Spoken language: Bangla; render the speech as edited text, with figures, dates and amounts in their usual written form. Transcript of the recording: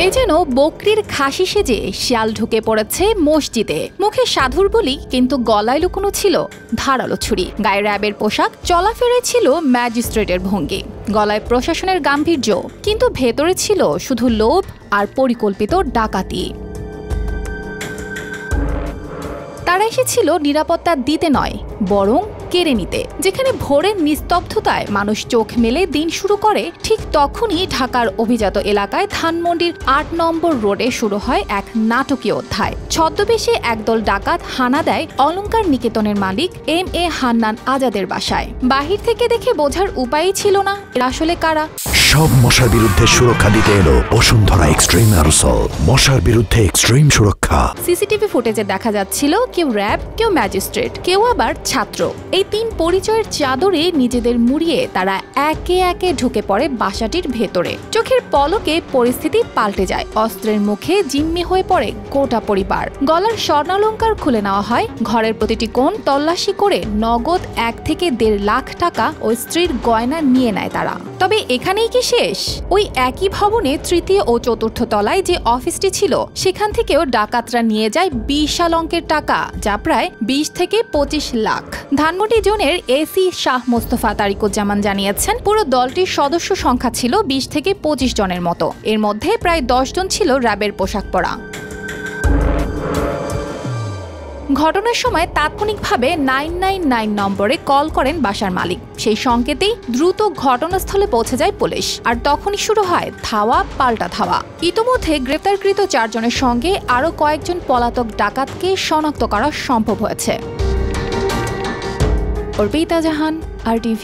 এ যেন বকরির খাসি সেজে শিয়াল ঢুকে পড়েছে মসজিদে। মুখে সাধুর বলি, কিন্তু গলায় লুকোনো ছিল ধারালো ছুরি। গায়ে র্যাবের পোশাক, চলাফেরায় ছিল ম্যাজিস্ট্রেটের ভঙ্গি, গলায় প্রশাসনের গাম্ভীর্য, কিন্তু ভেতরে ছিল শুধু লোভ আর পরিকল্পিত ডাকাতি। তারা এসেছিল নিরাপত্তা দিতে নয়, বরং কেড়ে নিতে। যেখানে ভোরের নিস্তব্ধতায় মানুষ চোখ মেলে দিন শুরু করে, ঠিক তখনই ঢাকার অভিজাত এলাকায় ধানমন্ডির ৮ নম্বর রোডে শুরু হয় এক নাটকীয় অধ্যায়। ছদ্মবেশে একদল ডাকাত হানা দেয় অলংকার নিকেতনের মালিক MA হান্নান আজাদের বাসায়। বাহির থেকে দেখে বোঝার উপায়ই ছিল না এরা আসলে কারা। সব মশার বিরুদ্ধে সুরক্ষা দিতে এলো বসুন্ধরা এক্সট্রিম অ্যারোসল, মশার বিরুদ্ধে এক্সট্রিম সুরক্ষা। সিসিটিভি ফুটেজে দেখা যাচ্ছিল কেউ র্যাব, কেউ ম্যাজিস্ট্রেট, কেউ আবার ছাত্র। এই ৩ পরিচয়ের চাদরে নিজেদের মুড়িয়ে তারা একে একে ঢুকে পড়ে বাসাটির ভেতরে। চোখের পলকে পরিস্থিতি পাল্টে যায়। অস্ত্রের মুখে জিম্মি হয়ে পড়ে গোটা পরিবার। গলার স্বর্ণালংকার খুলে নেওয়া হয়, ঘরের প্রতিটি কোণ তল্লাশি করে নগদ ১ থেকে ১.৫ লাখ টাকা ও স্ত্রীর গয়না নিয়ে নেয় তারা। তবে এখানেই কি শেষ? ওই একই ভবনে তৃতীয় ও চতুর্থ তলায় যে অফিসটি ছিল, সেখান থেকেও ডাকাতরা নিয়ে যায় বিশাল অঙ্কের টাকা, যা প্রায় ২০ থেকে ২৫ লাখ। ধানমন্ডি জোনের এসি শাহ মোস্তফা তারিকুজ্জামান জানিয়েছেন, পুরো দলটির সদস্য সংখ্যা ছিল ২০ থেকে ২৫ জনের মতো। এর মধ্যে প্রায় ১০ জন ছিল র্যাবের পোশাক পরা। ঘটনার সময় তাৎক্ষণিকভাবে 999 নম্বরে কল করেন বাসার মালিক। সেই সংকেতেই দ্রুত ঘটনাস্থলে পৌঁছে যায় পুলিশ। আর তখনই শুরু হয় ধাওয়া পাল্টা ধাওয়া। ইতোমধ্যে গ্রেপ্তারকৃত ৪ জনের সঙ্গে আরও কয়েকজন পলাতক ডাকাতকে শনাক্ত করা সম্ভব হয়েছে। অর্পিতা জাহান, RTV।